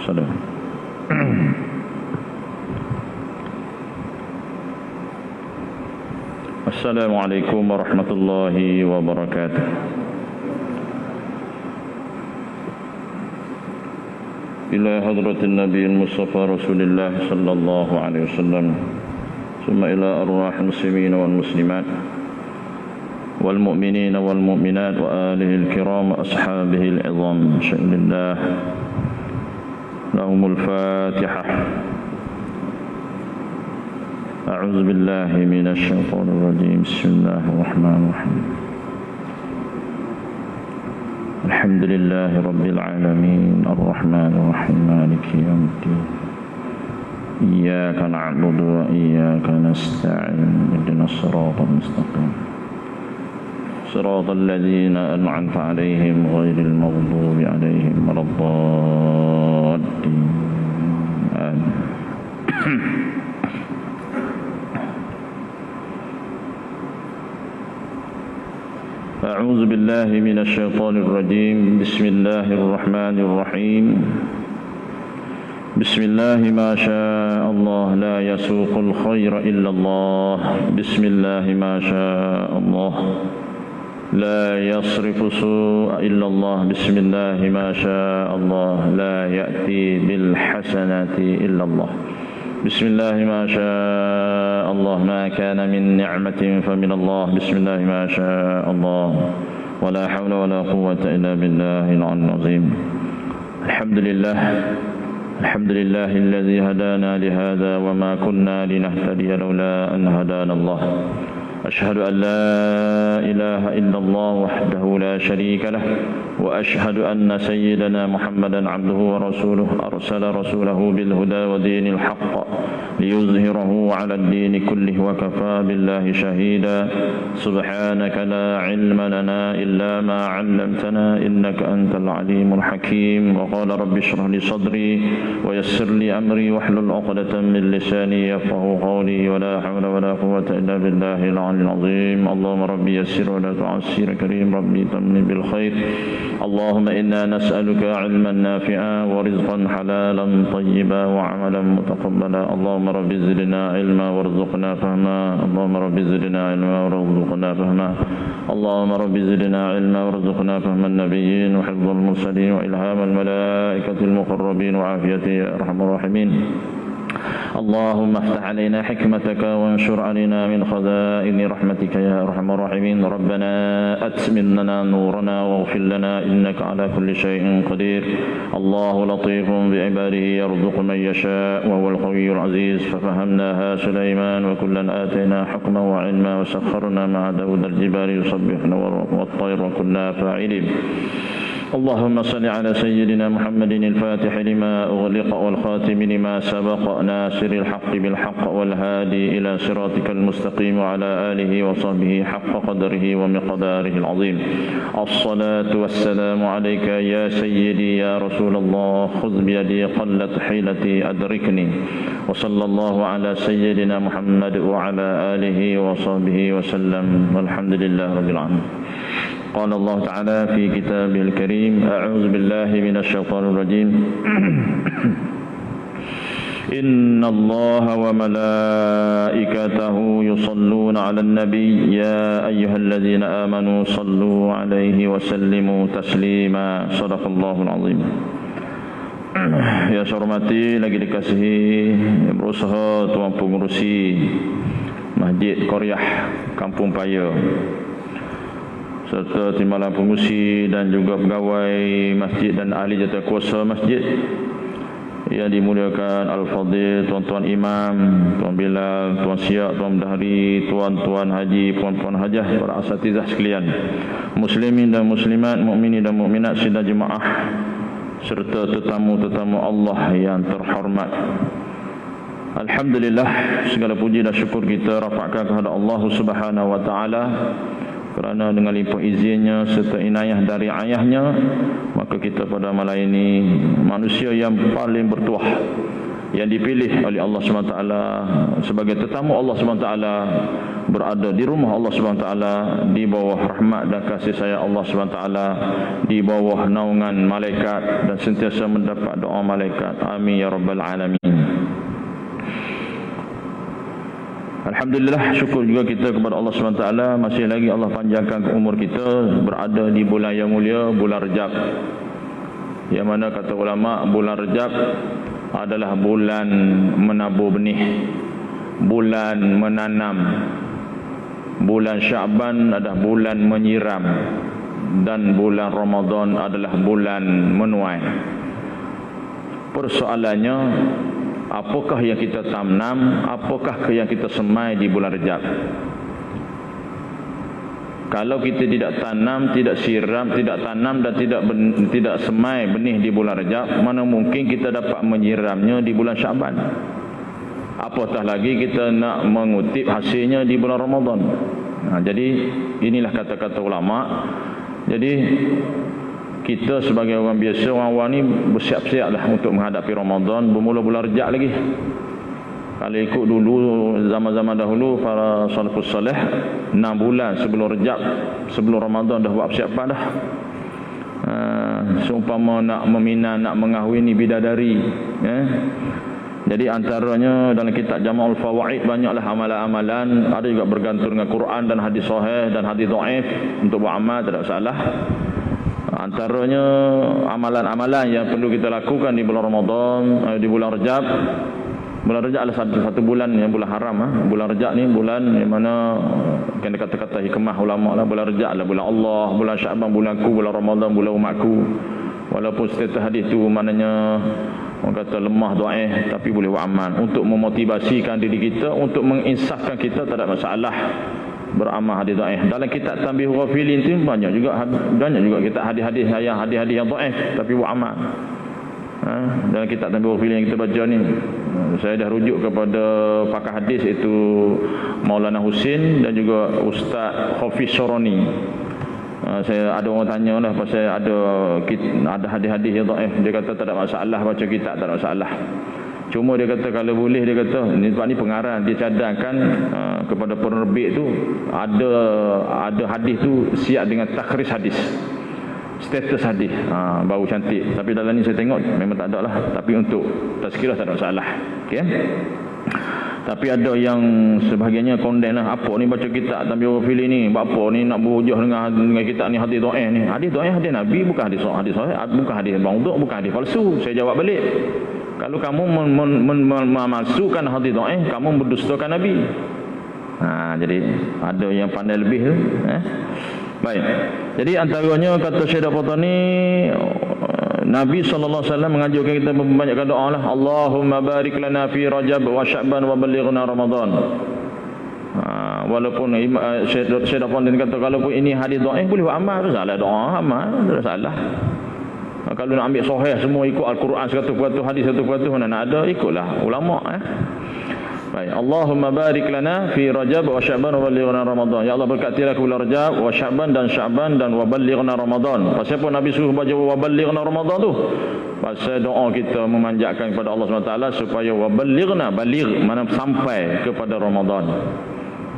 Salam. Assalamualaikum warahmatullahi wabarakatuh. Ila hadratin Nabi Mustafa Rasulullah sallallahu alaihi wasallam. Summa ila arwah muslimin wal muslimat wal mu'minin wal mu'minat wa alihi al-kiram wa ashabihi al-'izam. Bismillah. Lahumul Fatihah. A'udzu billahi minasy syaithanir rajim. Bismillahirrahmanirrahim. Alhamdulillahi rabbil alamin arrahmanir rahim maliki yaumiddin. Iyyaka na'budu wa iyyaka nasta'in ihdinas siratal mustaqim. Siratal ladzina an'amta 'alaihim ghairil maghdubi 'alaihim waladdallin. Amin. أعوذ بالله من الشيطان الرجيم. بسم الله الرحمن الرحيم. بسم الله ما شاء الله لا يسوق الخير إلا الله. بسم الله ما شاء الله لا يصرف السوء إلا الله. بسم الله ما شاء الله لا يأتي بالحسنات إلا الله. بسم الله ما شاء الله ما كان من نعمة فمن الله. بسم الله ما شاء الله ولا حول ولا قوة إلا بالله العلي العظيم. الحمد لله الحمد لله الذي هدانا لهذا وما كنا لنهتدي لولا أن هدانا الله. أشهد أن لا إله إلا الله وحده لا شريك له وأشهد أن سيدنا محمدا عبده ورسوله أرسل رسوله بالهدى ودين الحق ليظهره على الدين كله وكفى بالله شهيدا. سبحانك لا علم لنا إلا ما علمتنا إنك أنت العليم الحكيم. وقال رب اشرح لي صدري ويسر لي أمري واحلل عقدة من لساني يفقهوا قولي ولا حول ولا قوة إلا بالله العظيم. اللهم ربي يسر ولا تعسر كريم ربي تمني بالخير. اللهم إنا نسألك علما نافعا ورزقا حلالا طيبا وعملا متقبلا. اللهم ربي زدنا علما وارزقنا فهما. اللهم ربي زدنا علما وارزقنا فهما. اللهم ربي زدنا علما وارزقنا فهم النبيين وحفظ المرسلين وإلهام الملائكة المقربين وعافية يا أرحم الراحمين. اللهم افتح علينا حكمتك وانشر علينا من خزائن رحمتك يا أرحم الراحمين. ربنا أتمم لنا نورنا واغفر لنا إنك على كل شيء قدير. الله لطيف بعباده يرزق من يشاء وهو القوي العزيز. ففهمناها سليمان وكلا آتينا حكما وعلما وسخرنا مع داود الجبال يسبحن والطير وكنا فاعلين. اللهم صل على سيدنا محمد الفاتح لما أغلق والخاتم لما سبق ناصر الحق بالحق والهادي إلى صراطك المستقيم وعلى آله وصحبه حق قدره ومقداره العظيم. الصلاة والسلام عليك يا سيدي يا رسول الله. خذ بيدي قلت حيلتي أدركني. وصلى الله على سيدنا محمد وعلى آله وصحبه وسلم والحمد لله رب العالمين. قال الله تعالى في كتابه الكريم. أعوذ بالله من الشيطان الرجيم. إن الله وملائكته يصلون على النبي يا أيها الذين آمنوا صلوا عليه وسلموا تسليما. صدق الله العظيم. Ya saya hormati lagi dikasihi yang berusaha tuan pengurusi Masjid Qaryah Kampung Paya serta timbalan pengurusi dan juga pegawai masjid dan ahli jawatankuasa masjid yang dimuliakan Al-Fadhil, tuan-tuan imam, tuan Bilal, tuan Siak, tuan Dahri, tuan-tuan haji, puan-puan hajah, para asatizah sekalian, muslimin dan muslimat, mukminin dan mukminat sidang jemaah serta tetamu-tetamu Allah yang terhormat. Alhamdulillah, segala puji dan syukur kita rafakkan kepada Allah Subhanahu wa taala kerana dengan limpah izinnya serta inayah dari ayahnya, maka kita pada malam ini manusia yang paling bertuah yang dipilih oleh Allah SWT sebagai tetamu Allah SWT, berada di rumah Allah SWT, di bawah rahmat dan kasih sayang Allah SWT, di bawah naungan malaikat dan sentiasa mendapat doa malaikat. Amin ya rabbal alamin. Alhamdulillah, syukur juga kita kepada Allah SWT. Masih lagi Allah panjangkan umur kita berada di bulan yang mulia, bulan Rejab, yang mana kata ulama bulan Rejab adalah bulan menabur benih, bulan menanam. Bulan Syaban adalah bulan menyiram, dan bulan Ramadan adalah bulan menuai. Persoalannya, apakah yang kita tanam, apakah yang kita semai di bulan Rejab? Kalau kita tidak tanam, tidak siram, tidak tanam dan tidak semai benih di bulan Rejab, mana mungkin kita dapat menyiramnya di bulan Syaban? Apatah lagi kita nak mengutip hasilnya di bulan Ramadan. Jadi inilah kata-kata ulama. Jadi kita sebagai orang biasa, orang awam ni bersiap-siaplah untuk menghadapi Ramadan. Bermula bulan Rejab lagi. Kalau ikut dulu zaman-zaman dahulu para salafus salih, 6 bulan sebelum Rejab, sebelum Ramadan dah buat persiapan dah. Seumpama nak meminang, nak mengahwini bidadari, Jadi antaranya dalam kitab Jama'ul Fawaid banyaklah amalan-amalan, ada juga bergantung dengan Quran dan hadis sahih dan hadis dhaif untuk buat amal, tak ada salah. Antaranya amalan-amalan yang perlu kita lakukan di bulan Ramadan, di bulan Rejab. Bulan Rejab adalah satu bulan yang bulan haram. Bulan Rejab ni bulan yang mana kan kata-kata hikmah ulama lah. Bulan Rejab adalah bulan Allah, bulan Syaban bulanku, bulan Ramadan bulan umatku. Walaupun setiap hadis tu maknanya orang kata lemah dhaif, tapi boleh buat amal untuk memotivasikan diri kita, untuk menginsafkan kita, tak ada masalah beramal hadis dhaif. Dalam kitab Tanbihul Ghafilin tu banyak juga kita hadis-hadis yang dhaif tapi buat amal. Dalam kitab Tanbihul Ghafilin yang kita baca ni, saya dah rujuk kepada pakar hadis itu Maulana Husin dan juga Ustaz Hafiz Syarani. Saya ada orang tanya lah pasal ada hadis-hadis yang dhaif. Dia kata tak ada masalah baca kitab, tak ada masalah. Cuma dia kata kalau boleh, dia kata ni sebab ni pengarang dia cadangkan kepada penerbit tu ada hadis tu siap dengan takhris hadis, status hadis, baru cantik. Tapi dalam ni saya tengok memang tak ada lah. Tapi untuk tazkirah tak ada masalah. Okay? Tapi ada yang sebahagiannya konden lah. Apa ni baca kitab Tanbihul Ghafilin ni? Apa ni nak berhujah dengan kitab ni, hadis dhaif ni? Hadis dhaif hadis Nabi, bukan hadis sahih, bukan hadis maudhu', bukan hadis palsu. Saya jawab balik. Kalau kamu memasukkan hadis dhaif, kamu mendustakan Nabi. Jadi ada yang pandai lebih tu. Baik. Jadi antaranya kata Syekh Dr. ni, Nabi SAW mengajarkan kita membanyakkan doa lah. Allahumma barik lana fi Rajab wa Sya'ban wa balighna Ramadan. Walaupun Syekh Dr. ni kata kalau pun ini hadis dhaif boleh buat amal, tak salah doa amal, tak salah. Kalau nak ambil sahih semua ikut Al-Quran 100%, hadis 100%, mana nak ada, ikutlah ulama. Baik, Allahumma barik lana fi Rajab wa Sya'ban wa balighna Ramadan. Ya Allah, berkatilah ke bulan Rajab, wa Sya'ban dan wa balighna Ramadan. Pasal apa Nabi suruh baca wa balighna Ramadan tu? Pasal doa kita memanjatkan kepada Allah SWT supaya wa balighna, baligh mana sampai kepada Ramadan.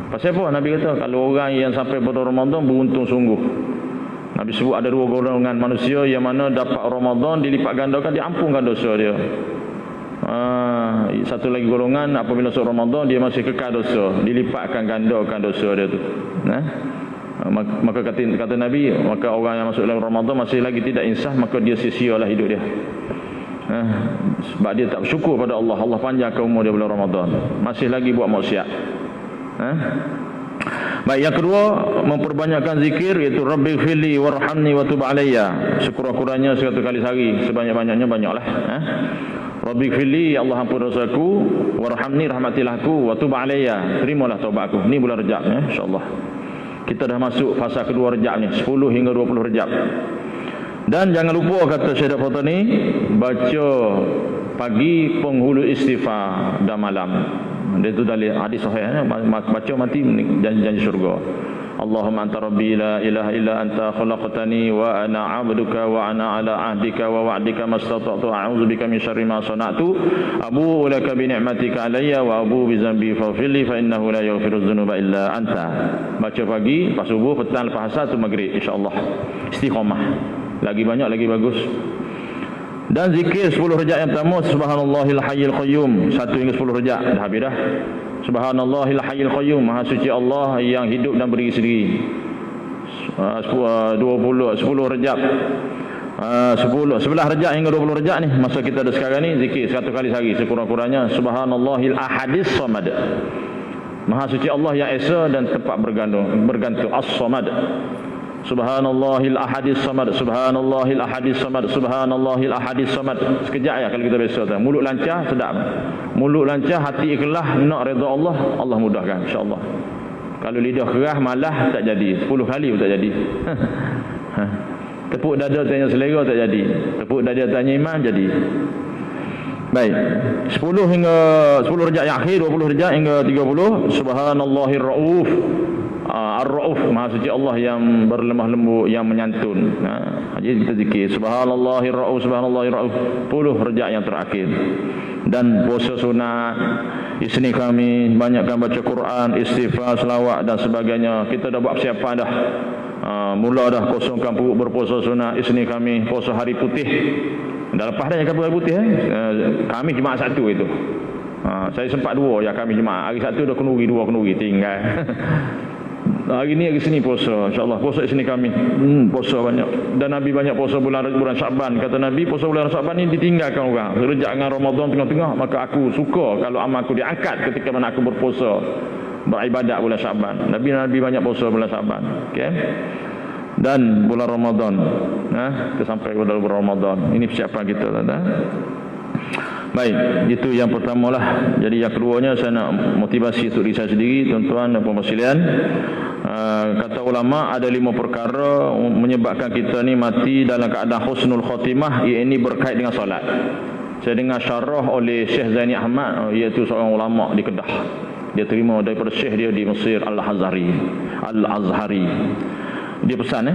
Pasal apa Nabi kata kalau orang yang sampai pada Ramadan beruntung sungguh. Nabi sebut ada 2 golongan manusia yang mana dapat Ramadan dilipat gandakan, diampunkan dosa dia. Satu lagi golongan apabila masuk Ramadan dia masih kekal dosa, dilipatkan gandakan dosa dia tu. Maka kata Nabi, maka orang yang masuk dalam Ramadan masih lagi tidak insaf, maka dia sia-sialah hidup dia. Sebab dia tak bersyukur pada Allah. Allah panjangkan umur dia bulan Ramadan, masih lagi buat maksiat. Baik, yang kedua memperbanyakkan zikir, iaitu Rabbighfirli warhamni wa tub alayya. Sekurang-kurangnya 100 kali sehari, sebanyak-banyaknya banyaklah. Rabbighfirli, ya Allah ampun dosaku, warhamni, rahmatilah aku, wa tub alayya, terimalah taubatku. Ni bulan Rejab insya-Allah. Kita dah masuk fasa kedua Rejab ni, 10 hingga 20 Rejab. Dan jangan lupa kata Syekh Dr. ni, baca pagi penghulu istighfar dan malam. Dia tu dalil hadis sahih, baca mati janji syurga. Allahumma anta rabbi la ilaha illa anta khalaqtani wa ana 'abduka wa ana 'ala 'ahdika wa wa'dika mastata'tu a'udzu bika min syarri ma sana'tu abu'u laka bi ni'matika 'alayya wa abu'u bi dzambi faghfir li fa innahu la yaghfiru dzunuba illa anta. Baca pagi, lepas subuh, petang, lepas asar, tu maghrib, insya-Allah. Istiqamah. Lagi banyak lagi bagus. Dan zikir 10 rejak yang pertama, subhanallahil hayyul qayyum, 1 hingga 10 rejak dah habis dah. Subhanallahil hayyul qayyum, maha suci Allah yang hidup dan berdiri sendiri. 10 rejab. 11 rejak hingga 20 rejak ni masa kita ada sekarang ni, zikir 1 kali sehari sekurang-kurangnya. Subhanallahil ahadis samad, maha suci Allah yang esa dan tempat bergantung, as-samad. Subhanallahil ahadis samad, subhanallahil ahadis samad, subhanallahil ahadis samad. Sekejap ya kalau kita biasa tu. Mulut lancar, sedap. Mulut lancar, hati ikhlas, nak redha Allah, Allah mudahkan insya-Allah. Kalau lidah keras, malah tak jadi. 10 kali pun tak jadi. Tepuk dada tanya selera tak jadi. Tepuk dada tanya iman jadi. Baik. 10 rejak yang akhir, 20 rejak hingga 30. Subhanallahir rauf. Ar-Rauf, maha suci Allah yang berlemah lembut, yang menyantun. Jadi kita zikir subhanallahir rauf, subhanallahir rauf, 10 rejak yang terakhir. Dan puasa sunat, isni kami banyakkan baca Quran, istighfar, selawat dan sebagainya. Kita dah buat persiapan dah. Mula dah kosongkan perut berpuasa sunat, isni kami puasa hari putih. Dah lepas dah yang hari putih kami Jumaat Sabtu itu. Saya sempat 2 ya kami Jumaat. Hari Sabtu dah kenuri 2 kenuri tinggal. Hari ni hari Senin puasa, insya-Allah puasa sini kami. Puasa banyak. Dan Nabi banyak puasa bulan Syaban. Kata Nabi, puasa bulan Syaban ni ditinggalkan orang. Rejak dengan Ramadan tengah-tengah, maka aku suka kalau amal aku diangkat ketika mana aku berpuasa, beribadat bulan Syaban. Nabi banyak puasa bulan Syaban. Okey. Dan bulan Ramadan. Kita sampai pada bulan Ramadan. Ini persiapan kita tuan-tuan. Baik, itu yang pertama lah. Jadi yang keduanya saya nak motivasi untuk diri saya sendiri, tuan-tuan dan puan-puan sekalian. Kata ulama ada 5 perkara menyebabkan kita ni mati dalam keadaan husnul khatimah, iaitu berkait dengan solat. Saya dengar syarah oleh Syekh Zaini Ahmad, iaitu seorang ulama di Kedah. Dia terima daripada Syekh dia di Mesir, Al-Azhari. Dia pesan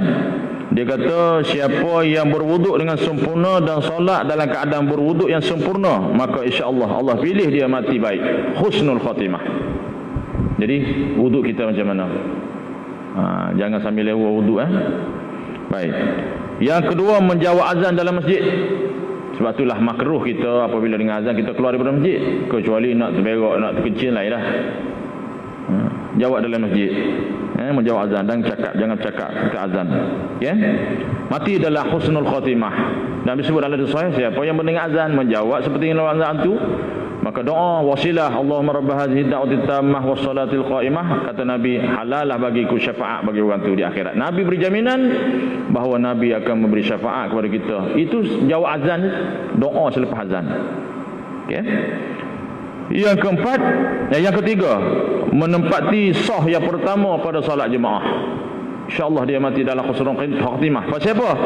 dia kata siapa yang berwuduk dengan sempurna dan solat dalam keadaan berwuduk yang sempurna, maka insya-Allah Allah pilih dia mati baik, husnul khatimah. Jadi wuduk kita macam mana? Jangan sambil lewa wuduk Baik. Yang kedua, menjawab azan dalam masjid. Sebab itulah makruh kita apabila dengan azan kita keluar daripada masjid, kecuali nak terberak, nak terkencing lain dah. Jawab dalam masjid. Menjawab azan dan jangan cakap ke azan. Mati adalah husnul khatimah. Dan disebut dalam hadis siapa yang mendengar azan menjawab seperti yang azan itu, maka doa wasilah Allahumma rabb hadhihi da'wati tammah was salatil qa'imah, kata Nabi, halalah bagiku syafaat bagi orang tu di akhirat. Nabi beri jaminan bahawa Nabi akan memberi syafaat kepada kita. Itu jawab azan, doa selepas azan. Yang keempat, yang ketiga, menempati sah yang pertama pada salat jemaah. InsyaAllah dia mati dalam husnul khatimah. Pasal apa?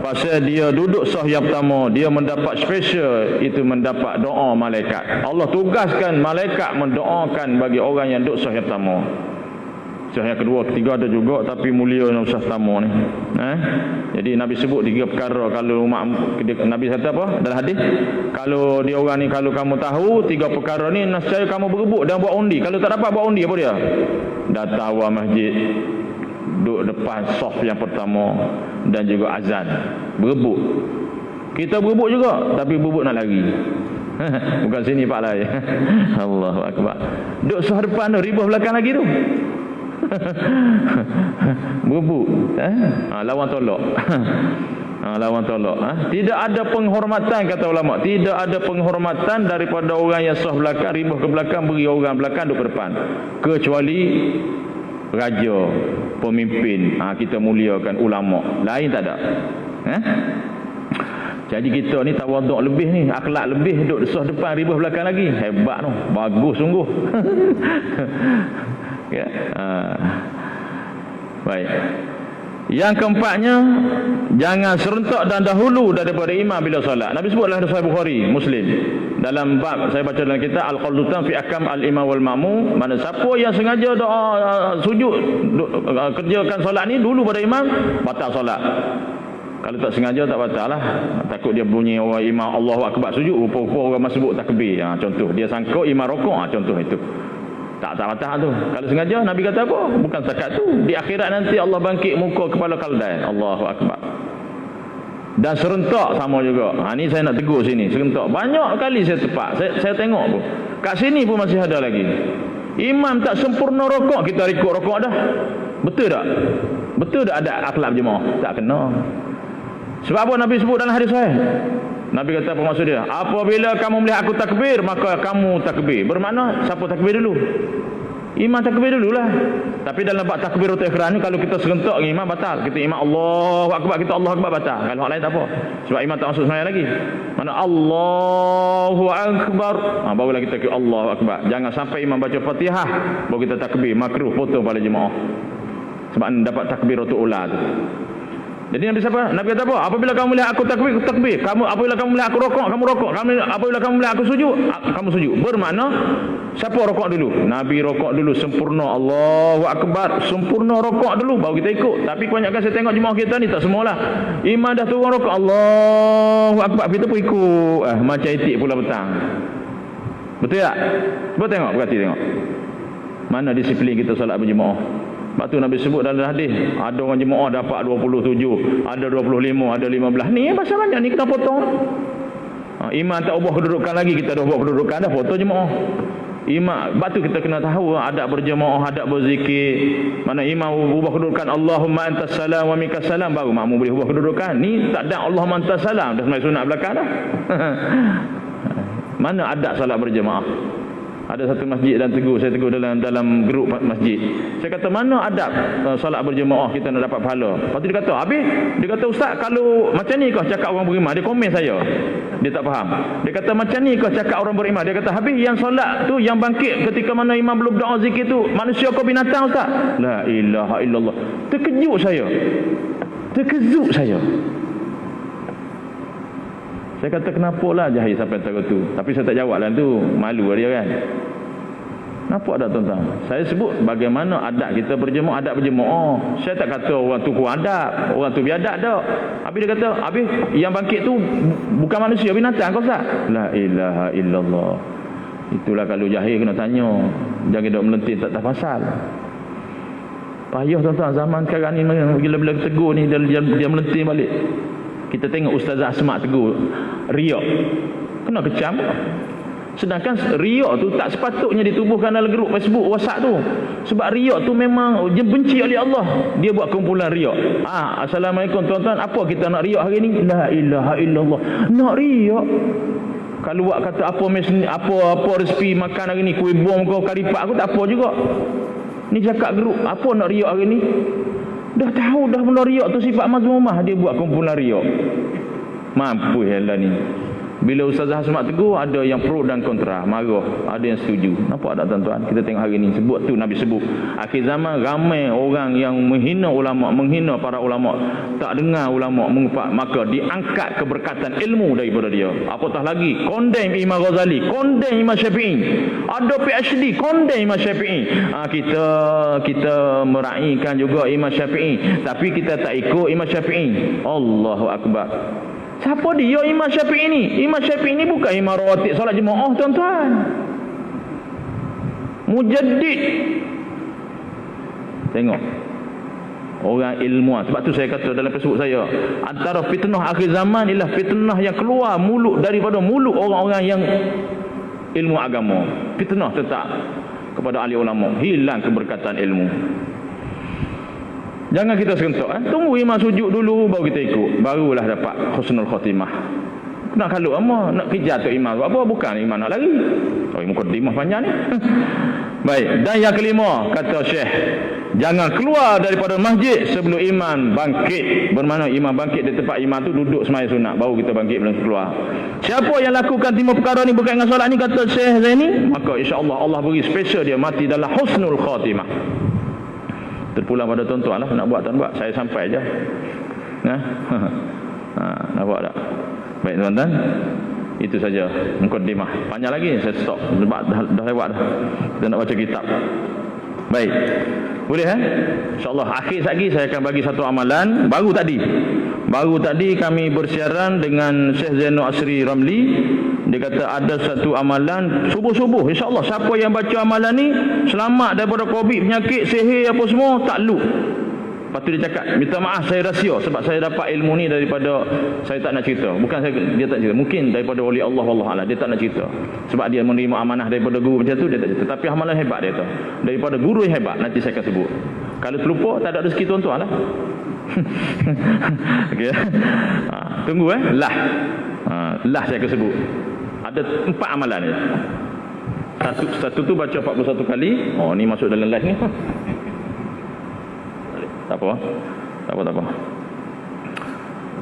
Pasal dia duduk sah yang pertama, dia mendapat special, itu mendapat doa malaikat. Allah tugaskan malaikat mendoakan bagi orang yang duduk sah yang pertama. Sah yang kedua, ketiga ada juga, tapi mulia yang sah pertama ni. Jadi Nabi sebut 3 perkara. Kalau Nabi kata apa dalam hadis? Kalau dia orang ni, kalau kamu tahu 3 perkara ni, nescaya kamu berebut dan buat undi. Kalau tak dapat buat undi, apa dia? Datang awal masjid, duduk depan saf yang pertama, dan juga azan. Berebut. Kita berebut juga, tapi berebut nak lari. Bukan sini Pak lah. Allahu Akbar. Duduk saf depan tu, ribuh belakang lagi tu. Berebut. Lawan tolak. Lawan tolak. Tidak ada penghormatan, kata ulama. Tidak ada penghormatan daripada orang yang sah belakang, ribuh ke belakang, beri orang belakang duduk ke depan, kecuali raja, pemimpin. Kita muliakan ulama. Lain tak ada. Jadi kita ni tawaduk lebih ni, akhlak lebih, duduk sah depan, ribuh belakang lagi. Hebat tu. Bagus sungguh. Baik. Yang keempatnya, jangan serentak dan dahulu daripada imam bila solat. Nabi sebutlah dalam Sahih Bukhari, Muslim. Dalam bab saya baca dalam kitab Al-Qalutan fi Akam Al-Imam wal Ma'mum, mana siapa yang sengaja doa sujud kerjakan solat ni dulu pada imam, batal solat. Kalau tak sengaja tak batal lah. Takut dia bunyi orang imam Allahu Akbar sujud, rupa-rupa orang masbuk takbir. Contoh, dia sangka imam rokok, contoh itu. Tak batal tu. Kalau sengaja, Nabi kata apa? Bukan setakat tu. Di akhirat nanti Allah bangkit muka kepala kaldai. Allahu Akbar. Dan serentak sama juga. Ni saya nak tegur sini. Serentak. Banyak kali saya tepat. Saya tengok pun. Kat sini pun masih ada lagi. Imam tak sempurna rokok, kita ikut rokok dah. Betul tak? Betul tak ada akhlak jemaah? Tak kena. Sebab apa Nabi sebut dalam hadis sahih? Nabi kata apa maksud dia? Apabila kamu melihat aku takbir, maka kamu takbir. Bermakna siapa takbir dulu? Imam takbir dululah. Tapi dalam bab takbiratul ihram ni, kalau kita serentak dengan imam batal. Kita imam Allahu Akbar, kita Allahu Akbar batal. Kalau hak lain tak apa. Sebab imam tak masuk semayang lagi. Mana Allahu Akbar, barulah kita kata Allahu Akbar. Jangan sampai imam baca Fatihah baru kita takbir, makruh, potong pada jemaah. Sebab dapat takbiratul ula tu. Jadi Nabi siapa? Nabi kata apa? Apabila kamu melihat aku takbir, takbir. Apabila kamu melihat aku rokok, kamu rokok. Apabila kamu melihat aku sujud, kamu sujud. Bermakna siapa rokok dulu? Nabi rokok dulu sempurna. Allahu Akbar, sempurna rokok dulu baru kita ikut. Tapi kebanyakan saya tengok jemaah kita ni tak semualah. Imam dah turun rokok, Allahu Akbar, kita pun ikut. Macam etik pula petang. Betul tak? Cuba tengok, berhati tengok. Mana disiplin kita solat berjemaah? Sebab tu Nabi sebut dalam hadis, ada orang jemaah dapat 27, ada 25, ada 15. Ni pasal banyak ni kita potong. Imam tak ubah kedudukan lagi, kita dah ubah kedudukan dah, potong jemaah. Imam, sebab tu kita kena tahu adab berjemaah, adab berzikir. Mana imam ubah kedudukan Allahumma antas salam wa minkas salam, baru makmum boleh ubah kedudukan. Ni tak ada Allahumma antas salam, dah semai sunat belakang dah. Mana adab salat berjemaah? Ada satu masjid dan saya tegur dalam grup masjid. Saya kata mana adab solat berjemaah kita nak dapat pahala. Lepas tu dia kata, habis dia kata ustaz kalau macam ni kau cakap orang beriman, dia komen saya. Dia tak faham. Dia kata macam ni kau cakap orang beriman. Dia kata habis yang solat tu yang bangkit ketika mana imam belum doa zikir tu manusia kau binatang ustaz. La ilaha illallah. Terkejut saya. Saya kata kenapa lah jahil sampai tahu tu. Tapi saya tak jawab lah tu. Malu dia kan. Kenapa adab tuan-tuan? Saya sebut bagaimana adab kita berjemaah, adab berjemaah. Saya tak kata orang tu kurang adab, orang tu biadab tak. Habis dia kata, habis yang bangkit tu bukan manusia, binatang kau ustaz. La ilaha illallah. Itulah kalau jahil kena tanya. Jangan duk melenting tak tahu pasal. Payah tuan-tuan zaman sekarang ni bila tegur ni dia melenting balik. Kita tengok Ustazah Asma tegur riak, kena kecam. Sedangkan riak tu tak sepatutnya ditubuhkan dalam grup Facebook, WhatsApp tu. Sebab riak tu memang dia benci oleh Allah. Dia buat kumpulan riak. Assalamualaikum tuan-tuan, apa kita nak riak hari ni? La ilaha illallah. Nak riak. Kalau buat kata apa resipi makan hari ni, kuih bom kau, karipak aku tak apa juga. Ni cakap grup, apa nak riak hari ni? Dah tahu dah mula riak tu sifat mazmumah, dia buat kumpulan riak. Mampu helah ni. Bila Ustazah Asma tegur, ada yang pro dan kontra, marah, ada yang setuju. Nampak tak tuan-tuan? Kita tengok hari ni, sebut tu Nabi sebut. Akhir zaman ramai orang yang menghina ulama, menghina para ulama, tak dengar ulama mengupah, maka diangkat keberkatan ilmu daripada dia. Apatah lagi, condemn Imam Ghazali, condemn Imam Syafi'i. Ada PhD, condemn Imam Syafi'i. Kita meraihkan juga Imam Syafi'i, tapi kita tak ikut Imam Syafi'i. Allahu Akbar. Siapa dia Imam Syafi'i ni? Imam Syafi'i ni bukan imam rawatib solat jemaah tuan-tuan. Mujaddid. Tengok. Orang ilmuwan. Sebab tu saya kata dalam Facebook saya, antara fitnah akhir zaman ialah fitnah yang keluar daripada mulut orang-orang yang ilmu agama. Fitnah tetap kepada ahli ulama. Hilang keberkatan ilmu. Jangan kita serentak. Tunggu imam sujud dulu baru kita ikut. Barulah dapat husnul khatimah. Nak kalau nak kejar tu imam. Apa bukan imam nak lari. Mukadimah panjang ni. Baik. Dan yang kelima, kata Syekh, jangan keluar daripada masjid sebelum imam bangkit. Bermakna imam bangkit di tempat imam tu duduk sembahyang sunat, baru kita bangkit belum keluar. Siapa yang lakukan 5 perkara ni berkaitan dengan solat ni, kata Syekh Zaini, maka insya-Allah Allah beri special dia mati dalam husnul khatimah. terpulang pada tuan-tuan lah, nak buat tak buat, saya sampai je. Nak buat tak? Baik tuan-tuan, itu saja mukadimah. Panjang lagi saya stop sebab dah lewat dah. Kita nak baca kitab. Baik. Boleh InsyaAllah akhir lagi saya akan bagi satu amalan. Baru tadi kami bersiaran dengan Syekh Zainul Asri Ramli. Dia kata ada satu amalan subuh-subuh. InsyaAllah siapa yang baca amalan ni selamat daripada COVID, penyakit, sihir apa semua, takluk. Lepas tu dia cakap, minta maaf saya rahsia sebab saya dapat ilmu ni daripada, saya tak nak cerita. Bukan dia tak cerita, mungkin daripada wali Allah, wallahualam, dia tak nak cerita. Sebab dia menerima amanah daripada guru macam tu, dia tak cerita. Tapi amalan hebat dia tu. Daripada guru yang hebat, nanti saya akan sebut. Kalau terlupa, tak ada rezeki tuan-tuan lah. Okay. Tunggu lah saya akan sebut. Ada 4 amalan ni. Satu tu baca 41 kali. Oh, ni masuk dalam live ni. Tak apa.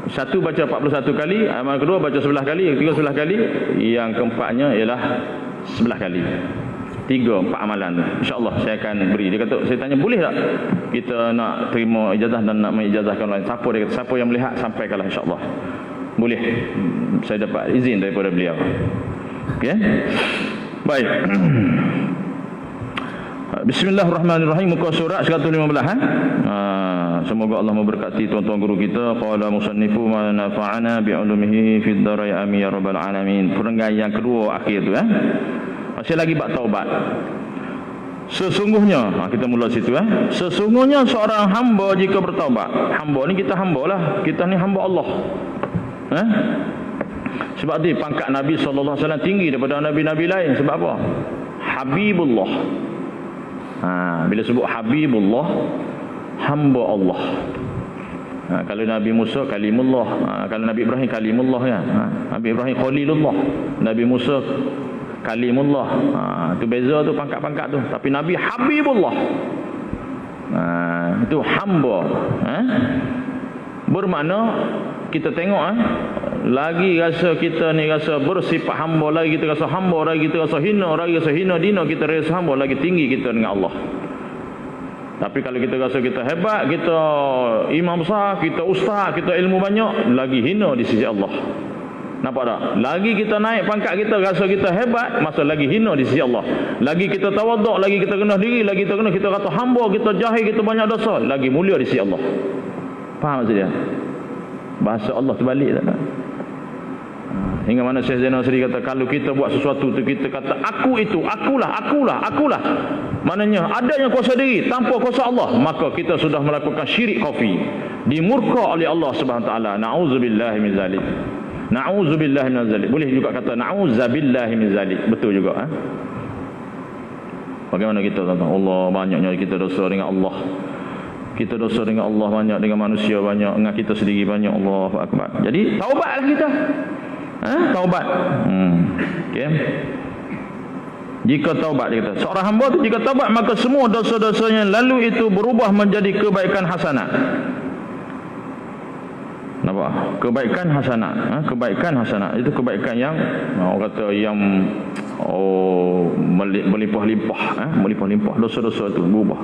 Satu baca 41 kali, amalan kedua baca 11 kali, yang ketiga 11 kali, yang keempatnya ialah 11 kali. 3-4 amalan tu. InsyaAllah saya akan beri. Dia kata, saya tanya boleh tak kita nak terima ijazah dan nak mengijazahkan lain. Siapa dia kata, siapa yang melihat sampaikanlah insyaAllah. Boleh. Saya dapat izin daripada beliau. Okey. Baik. Bismillahirrahmanirrahim. Muka surat 115. Semoga Allah memberkati tuan-tuan guru kita. Qala musannifu ma nafa'ana bi'ulumihi fid darai amin ya rabbal alamin. Perenggan yang kedua akhir tu masih lagi bab taubat. Sesungguhnya, kita mula situ sesungguhnya seorang hamba jika bertaubat. Hamba ni kita hamba lah. Kita ni hamba Allah. Sebab tu pangkat Nabi SAW tinggi daripada Nabi-Nabi lain. Sebab apa? Habibullah. Bila sebut Habibullah, hamba Allah. Kalau Nabi Musa kalimullah, kalau Nabi Ibrahim kalimullah Nabi Ibrahim khalilullah, Nabi Musa kalimullah. Itu beza tu pangkat-pangkat tu. Tapi Nabi Habibullah. Itu hamba. Bermakna kita tengok lagi rasa kita ni rasa bersifat hamba, lagi kita rasa hamba, lagi kita rasa hina, lagi rasa hina dina kita rasa hamba, lagi tinggi kita dengan Allah. Tapi kalau kita rasa kita hebat, kita imam besar, kita ustaz, kita ilmu banyak, lagi hina di sisi Allah. Nampak tak? Lagi kita naik pangkat kita, rasa kita hebat, masa lagi hina di sisi Allah. Lagi kita tawaduk, lagi kita rendah diri, lagi kita kena kita kata hamba, kita jahil, kita banyak dosa, lagi mulia di sisi Allah. Faham maksud dia? Bahasa Allah terbalik tak? Hingga mana Syekh Zainal Asri kata, kalau kita buat sesuatu tu kita kata aku itu, akulah. Maknanya adanya kuasa diri tanpa kuasa Allah, maka kita sudah melakukan syirik khafi, dimurka oleh Allah Subhanahu wa taala. Nauzubillahi min zalik. Nauzubillahi min zalik. Boleh juga kata nauzubillahi min zalik. Betul juga Bagaimana kita kata Allah, banyaknya kita dosa dengan Allah. Kita dosa dengan Allah banyak, dengan manusia banyak, dengan kita sendiri banyak. Allahu akbar. Jadi taubatlah kita. Taubat. Okay. Jika taubat, dia kata seorang hamba tu jika taubat, maka semua dosa-dosanya lalu itu berubah menjadi kebaikan hasanat. Nampak? Kebaikan hasanat. Kebaikan hasanat itu kebaikan yang orang kata yang berlimpah-limpah. Berlimpah-limpah dosa-dosa itu berubah.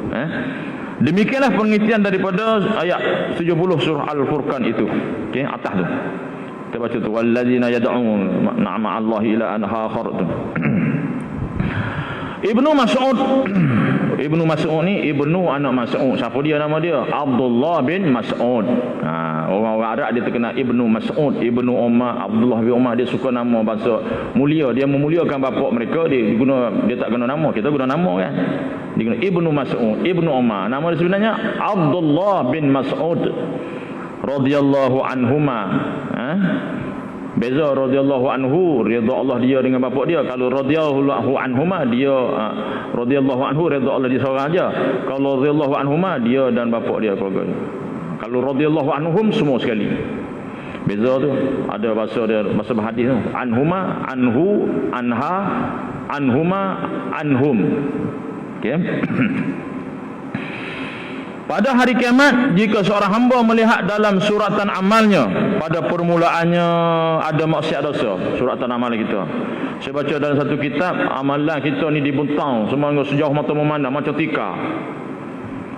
Demikianlah pengertian daripada ayat 70 surah Al-Furqan itu. Okey, atas tu. Kita baca tu, walladzina yad'un ma'allahi ila anha kharatu. Ibnu Mas'ud ni ibnu anak Mas'ud. Siapa dia nama dia? Abdullah bin Mas'ud. Orang Arab dia terkenal Ibnu Mas'ud, Ibnu Umar, Abdullah bin Umar. Dia suka nama bahasa mulia. Dia memuliakan bapa mereka. Dia tak guna nama. Kita guna nama kan. Dia guna Ibnu Mas'ud, Ibnu Umar. Nama dia sebenarnya Abdullah bin Mas'ud radhiyallahu anhuma. Beza radhiyallahu anhu, redha Allah dia dengan bapak dia. Kalau radhiyallahu anhuma, dia radhiyallahu anhu, redha Allah dia seorang aja. Kalau radhiyallahu anhuma, dia dan bapak dia keluarga. Kalau radhiyallahu anhum, semua sekali. Beza tu. Ada bahasa hadis tu. Anhuma, anhu, anha, anhuma, anhum. Okey. Pada hari kiamat, jika seorang hamba melihat dalam suratan amalnya, pada permulaannya ada maksiat dosa, suratan amal kita. Saya baca dalam satu kitab, amalan kita ni dibentang semua sejauh mata memandang macam tika.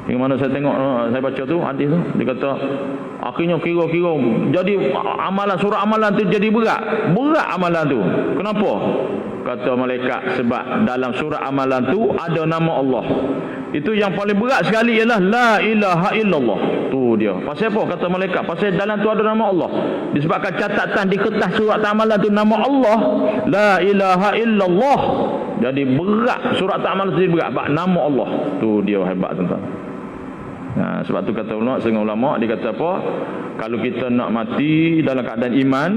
Yang mana saya tengok, saya baca tu hadis tu, dia kata akhirnya kira-kira jadi amalan, surah amalan tu jadi berat amalan tu. Kenapa? Kata malaikat, sebab dalam surah amalan tu ada nama Allah. Itu yang paling berat sekali ialah la ilaha illallah. Tu dia. Pasal apa? Kata malaikat, pasal dalam tu ada nama Allah. Disebabkan catatan di kertas surat amalan tu nama Allah, la ilaha illallah. Jadi berat, surat amalan tu jadi berat sebab nama Allah. Tu dia hebat tuan-tuan. Nah, sebab tu kata ulama, setengah ulama dia kata apa? Kalau kita nak mati dalam keadaan iman,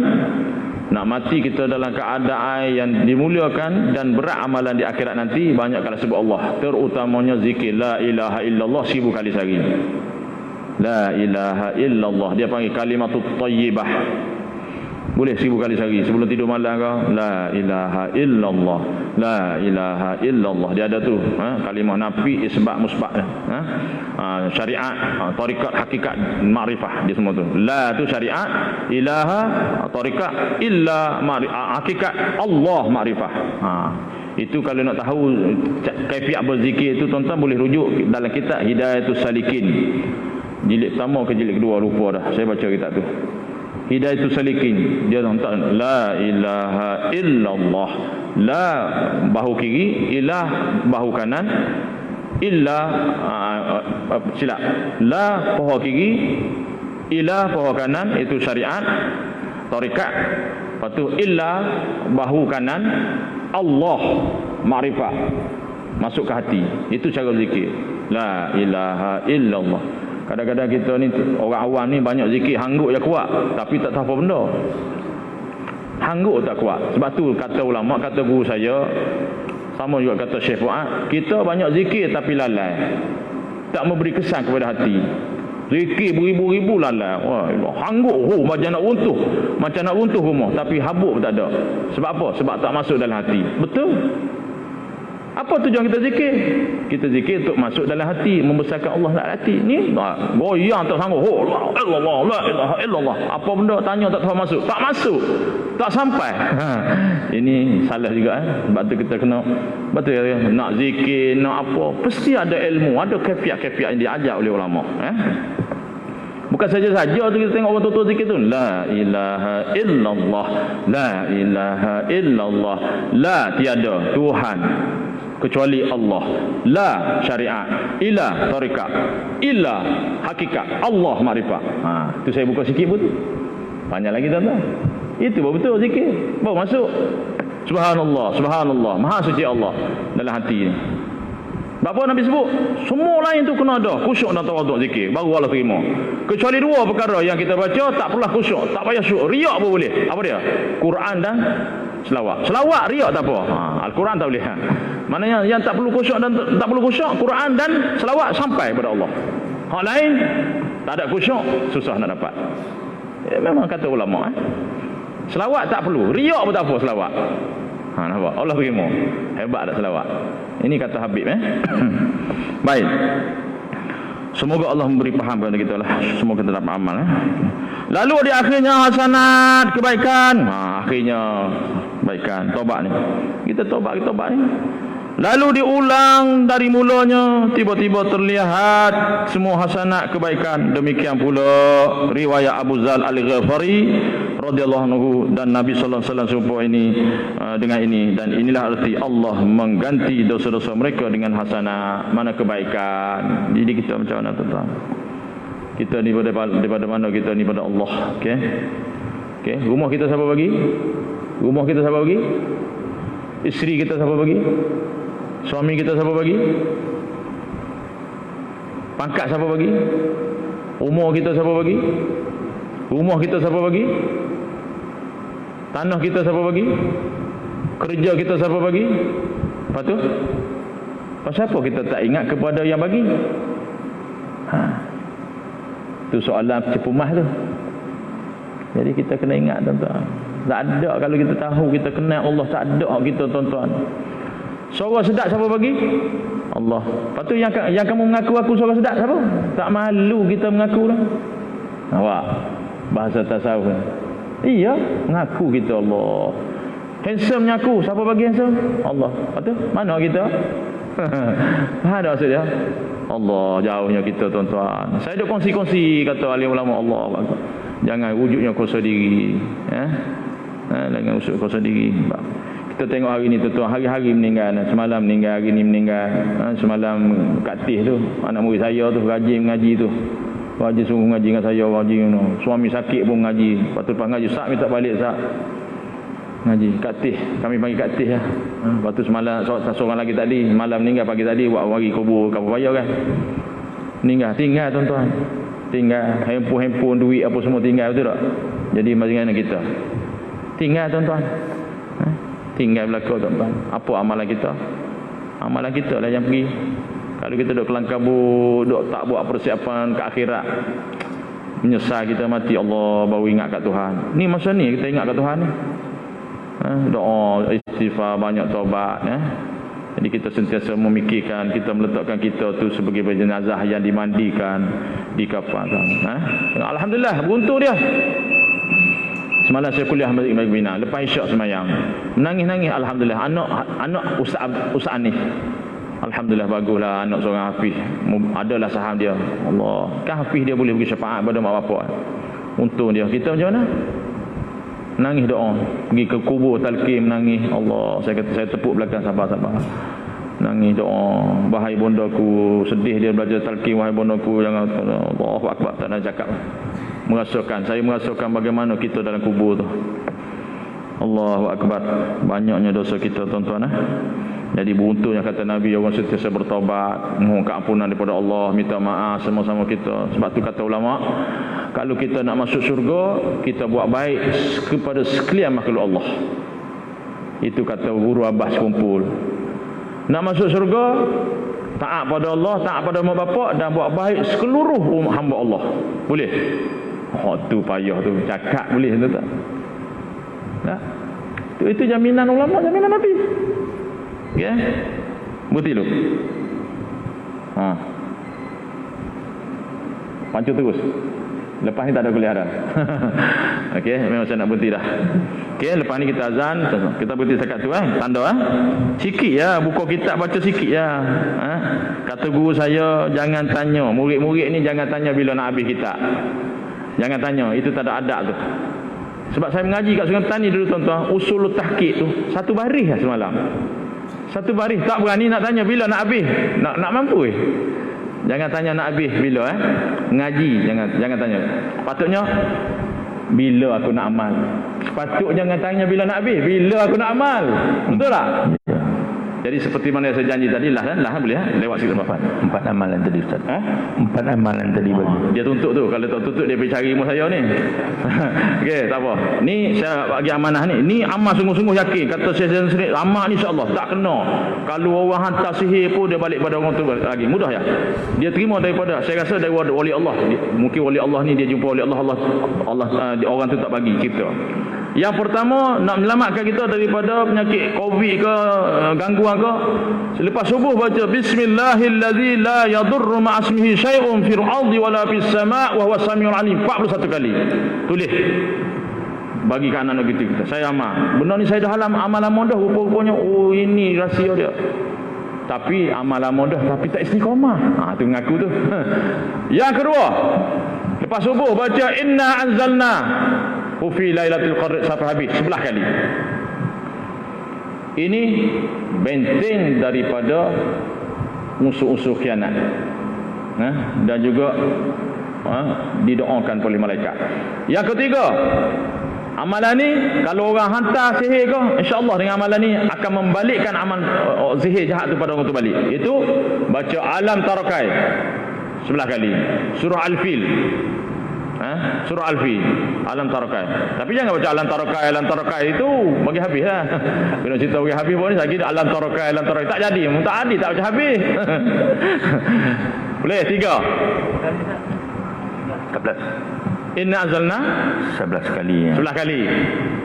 nak mati kita dalam keadaan yang dimuliakan dan berat amalan di akhirat nanti, banyaklah sebut Allah. Terutamanya zikir la ilaha illallah 1000 kali sehari. La ilaha illallah, dia panggil kalimatut thayyibah. Boleh 1000 kali sehari sebelum tidur malam kau, la ilaha illallah, la ilaha illallah. Dia ada tu kalimah nafi, isbat, musbat, syariat, tarikat, hakikat, makrifah, dia semua tu. La tu syariat, ilaha tarikat, illa hakikat, Allah makrifah. Itu kalau nak tahu kaifiat berzikir itu, tuan-tuan boleh rujuk dalam kitab Hidayatus Salikin jilid pertama ke jilid kedua, lupa dah saya baca kitab tu. Hidayatus Salikin, dia tuan-tuan, la ilaha illallah, la bahu kiri, ilah bahu kanan, illa silap, la paha kiri, ilah paha kanan, itu syariat tarikat. Lepas tu illa bahu kanan, Allah makrifat, masuk ke hati. Itu cara zikir la ilaha illallah. Kadang-kadang kita ni orang awam ni banyak zikir, hangguk je kuat, tapi tak tahu apa benda. Hangguk tak kuat. Sebab tu kata ulama, kata guru saya, sama juga kata Syekh Fuad, kita banyak zikir tapi lalai, tak memberi kesan kepada hati. Zikir beribu-ribu lalai, wah, hangguk, macam nak runtuh rumah, tapi habuk tak ada. Sebab apa? Sebab tak masuk dalam hati. Betul? Apa tujuan kita zikir? Kita zikir untuk masuk dalam hati, membesarkan Allah dalam hati. Ni goyang tak sanggup. La ilaha illallah. Apa benda tanya tak tahu masuk. Tak masuk. Tak sampai. Ini salah juga. Sebab tu kita kena betul nak zikir, nak apa, pasti ada ilmu, ada kaifiat-kaifiat yang diajar oleh ulama. Bukan saja-saja tu kita tengok orang tutur zikir tu, la ilaha illallah, la ilaha illallah, la tiada Tuhan kecuali Allah, la syariat, ila tarikat, ila hakikat, Allah makrifat. Tu saya buka sikit pun tu. Panjang lagi tuan-tuan. Itu betul zikir. Baru masuk. Subhanallah, subhanallah, maha suci Allah dalam hati ni. Apa Nabi sebut? Semua lain tu kena ada khusyuk dan tawaduk zikir, baru Allah terima. Kecuali dua perkara yang kita baca tak perlu khusyuk, tak payah syuk, riak pun boleh. Apa dia? Quran dan selawat. Selawat riak tak apa. Al-Quran tak boleh. Maknanya yang tak perlu khusyuk dan tak perlu khusyuk, Quran dan selawat sampai kepada Allah. Hak lain tak ada khusyuk, susah nak dapat. Memang kata ulama. Selawat tak perlu, riak pun tak apa selawat. Nampak? Allah terima. Hebat tak selawat. Ini kata Habib. Baik. Semoga Allah memberi faham kepada kita lah. Semoga kita dapat amal. Lalu di akhirnya hasanat, kebaikan. Akhirnya kebaikan, tobat ni. Kita tobat ni. Lalu diulang dari mulanya, tiba-tiba terlihat semua hasanat, kebaikan. Demikian pula riwayat Abu Zal Al-Ghafari radhiyallahu anhu, dan Nabi sallallahu alaihi wasallam serupa ini dengan ini, dan inilah arti Allah mengganti dosa-dosa mereka dengan hasanat, mana kebaikan. Jadi kita macam mana tuan-tuan? Kita ni daripada mana kita ni pada Allah. Okey. Rumah kita siapa bagi? Rumah kita siapa bagi? Isteri kita siapa bagi? Suami kita siapa bagi? Pangkat siapa bagi? Umur kita siapa bagi? Rumah kita siapa bagi? Tanah kita siapa bagi? Kerja kita siapa bagi? Lepas tu, pasal apa kita tak ingat kepada yang bagi? Tu soalan cepumah tu. Jadi kita kena ingat tuan-tuan. Tak ada kalau kita tahu kita kenal Allah, tak ada kita tuan-tuan. Suara sedap siapa bagi? Allah. Lepas tu yang kamu mengaku aku suara sedap siapa? Tak malu kita mengaku lah. Nampak? Bahasa tasawuf. Iya, mengaku kita Allah. Handsome mengaku, siapa bagi handsome? Allah. Lepas tu mana kita? Faham tak maksud dia? Allah, jauhnya kita tuan-tuan. Saya dah kongsi-kongsi kata alim ulama Allah. Jangan wujudnya kuasa diri. Jangan wujud kuasa diri. Kita tengok hari ni tuan-tuan, hari-hari meninggal. Semalam meninggal, hari ni meninggal. Semalam kat Tih tu, anak murid saya tu rajin mengaji tu. Rajin sungguh ngaji dengan saya, rajin suami sakit pun ngaji. Lepas tu lepas ngaji, Sak minta balik Sak. Ngaji kat Tih, kami panggil kat Tih lah. Lepas tu semalam seorang lagi tadi, malam meninggal, pagi tadi buat wari kubur kapal bayar kan. Meninggal, tinggal tuan-tuan. Tinggal handphone, duit apa semua tinggal, betul tak? Jadi macam mana kita? Tinggal tuan-tuan. Tinggal belakang tuan-tuan. Apa amalan kita? Amalan kita lah yang pergi. Kalau kita duduk kelang kabut, duduk tak buat persiapan ke akhirat, menyesal kita mati, Allah baru ingat kat Tuhan. Ni masa ni kita ingat kat Tuhan ni. Doa, istighfar, banyak taubat. Jadi kita sentiasa memikirkan, kita meletakkan kita tu sebagai jenazah yang dimandikan, dikafankan. Alhamdulillah, beruntung dia. Semalam saya kuliah Masjid Bina, lepas isyak semayang, menangis-nangis. Alhamdulillah, anak Ustaz Anis, alhamdulillah baguslah, anak seorang hafiz. Adalah saham dia. Allah, kan hafiz dia boleh bagi syafaat pada mak bapak. Untung dia. Kita macam mana? Nangis doa, pergi ke kubur talqin menangis. Allah, saya kata saya tepuk belakang sabar-sabar. Nangis doa, wahai bondaku, sedih dia belajar talqin, wahai bondaku, jangan, Allahu akbar, tak nak cakap. Saya merasakan bagaimana kita dalam kubur tu. Allahu akbar, banyaknya dosa kita tuan-tuan. Jadi beruntungnya kata Nabi, orang sentiasa bertaubat, mohon keampunan daripada Allah, minta maaf sama-sama kita. Sebab tu kata ulama, kalau kita nak masuk syurga, kita buat baik kepada sekalian makhluk Allah. Itu kata guru Abbas kumpul. Nak masuk syurga, taat pada Allah, taat pada mak bapak, dan buat baik seluruh hamba Allah. Boleh? Tu payah tu, cakap boleh tu tak? Tak? Itu jaminan ulama, jaminan Nabi. Ya, betul lu. Pancu terus. Lepas ni tak ada kuliah dah. Okey, memang saya nak berhenti dah. Okey, lepas ni kita azan, kita berhenti setakat tu tanda sikit ya, buka kitab baca sikit ya. Kata guru saya, jangan tanya, murid-murid ni jangan tanya bila nak habis kitab. Jangan tanya, itu tak ada adab tu. Sebab saya mengaji kat Sungai Petani dulu tuan-tuan, usul tahqiq tu satu baris lah semalam. Satu baris, tak berani nak tanya bila nak habis. Nak mampu Jangan tanya nak habis bila ngaji, jangan tanya. Patutnya bila aku nak amal. Sepatutnya jangan tanya bila nak habis, bila aku nak amal. Betul tak? Jadi seperti mana saya janji tadi lah boleh lewat sikit tempat. 4 amalan tadi Ustaz. 4 amalan tadi bagi. Dia tuntut tu, kalau tak tuntut dia pergi cari ilmu saya ni. Okey, tak apa. Ni saya bagi amanah ni. Ni amal sungguh-sungguh yakin. Kata saya sendiri, amal ni insya-Allah tak kena. Kalau orang hantar sihir pun dia balik pada orang tu lagi. Mudah ya. Dia terima daripada, saya rasa daripada wali Allah. Mungkin wali Allah ni dia jumpa wali Allah, orang tu tak bagi kita. Yang pertama, nak menyelamatkan kita daripada penyakit Covid ke, gangguan ke, selepas subuh baca Bismillahirrahmanirrahim, la yadurru ma'asmihi syai'un fil ardi wala fis sama' wa huwa samiul alim, 41 kali. Tulis bagi ke anak-anak kita. Saya amal. Benda ni saya dah amalan mudah, rupa-rupanya ini rahsia dia. Tapi amalan mudah tapi tak istiqamah. Tu mengaku tu. Yang kedua, lepas subuh baca inna anzalna fi lailatul qadr sampai habis 11 kali. Ini benteng daripada unsur-unsur khianat. Dan juga didoakan oleh malaikat. Yang ketiga, amalan ni kalau orang hantar sihir ke, insya-Allah dengan amalan ni akan membalikkan amal sihir jahat tu pada orang tu balik. Itu baca alam tarakai 11 kali. Surah Al-Fil. Surah Al-Fil, alam tarakai. Tapi jangan baca alam tarakai itu bagi habis lah. Bila cerita bagi habis pun ni lagi alam tarakai. Tak jadi, tak ada, tak baca habis. Boleh 3 11. Inna azalna 11 kali. 11 kali.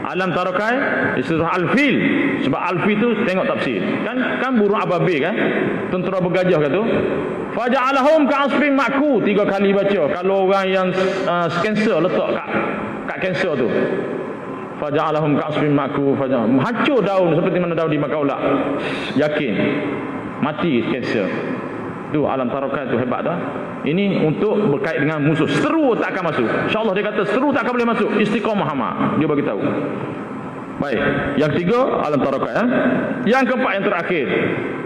Alam tarakai surah Al-Fil. Sebab Al-Fil tu tengok tafsir. Kan burung ababil kan? Tentera bergajah kan tu. Faja'alahum ka'asfin ma'ku, 3 kali baca. Kalau orang yang kanser letak kat kanser tu. Faja'alahum ka'asfin ma'ku, hancur daun seperti mana daun di Makaulak. Yakin mati kanser. Tu alam tarokat tu hebat dah. Ini untuk berkait dengan musuh. Seteru tak akan masuk. InsyaAllah dia kata seteru tak akan boleh masuk. Istiqamah hama. Dia bagi tahu. Baik. Yang tiga alam tarokat. Yang keempat yang terakhir.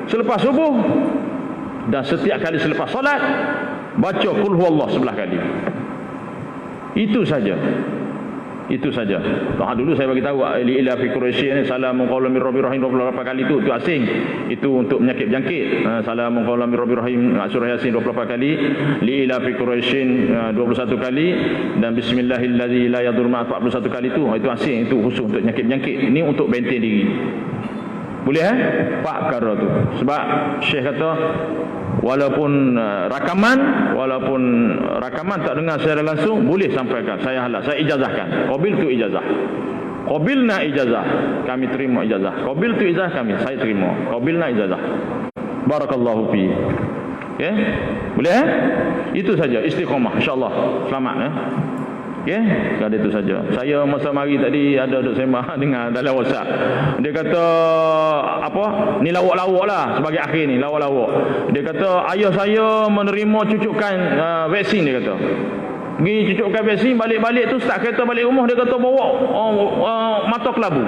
Selepas subuh dan setiap kali selepas solat baca qul huwallah 11 kali. Itu saja. Itu saja. Dulu saya bagi tahu ila fi quraisy ni salamun qaulan mir rabbir rahim 28 kali itu asing. Itu untuk penyakit jangkit. Salamun qaulan mir rabbir rahim surah yasin 28 kali, li ila fi quraisy 21 kali dan bismillahillazi la yadur ma 41 kali itu asing, itu khusus untuk penyakit jangkit. Ini untuk benteng diri. Boleh Pak perkara tu. Sebab Syekh kata walaupun rakaman tak dengar secara langsung boleh sampaikan. Saya halal, saya ijazahkan. Qabil tu ijazah. Qabilna ijazah. Kami terima ijazah. Qabil tu ijazah kami, saya terima. Qabilna ijazah. Barakallahu fi. Okay? Boleh Itu saja istiqamah insya-Allah. Selamat Kata itu saja. Saya masa mari tadi ada duk sembah dengar dalam WhatsApp. Dia kata apa? Ni lawak-lawak lah sebagai akhir ni, lawak-lawak. Dia kata ayah saya menerima cucukan vaksin, dia kata. Pergi cucukan vaksin, balik-balik tu start kereta balik rumah, dia kata bawa mata kelabu.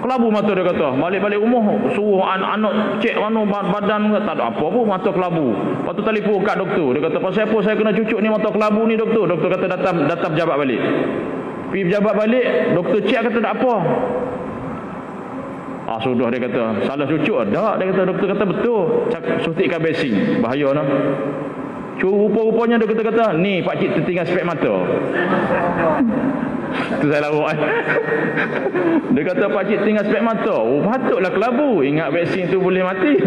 Kelabu mata, dia kata. Balik-balik rumah suruh anak cek mana badan, tak ada apa pun, mata kelabu. Lepas tu telefon kat doktor. Dia kata pasal apa saya kena cucuk ni mata kelabu ni doktor. Doktor kata datang pejabat balik. Pergi pejabat balik, doktor cek kata tak apa. Sudah, dia kata salah cucuk. Tak, dia kata doktor kata betul. Suntikkan vaksin. Bahaya lah. Rupa-rupanya doktor kata ni pakcik tertinggal spek mata. Tu saya lawak Dia kata pakcik tinggal spek mata. Patutlah kelabu. Ingat vaksin tu boleh mati.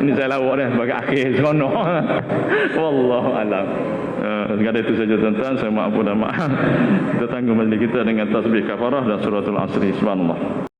Ini saya lawak dah sebagai akhir seronok. Wallahu alam. Sekadar itu saja tuan-tuan. Saya maaf dan maaf. Kita tangguh majlis kita dengan tasbih kafarah dan suratul asri. Subhanallah.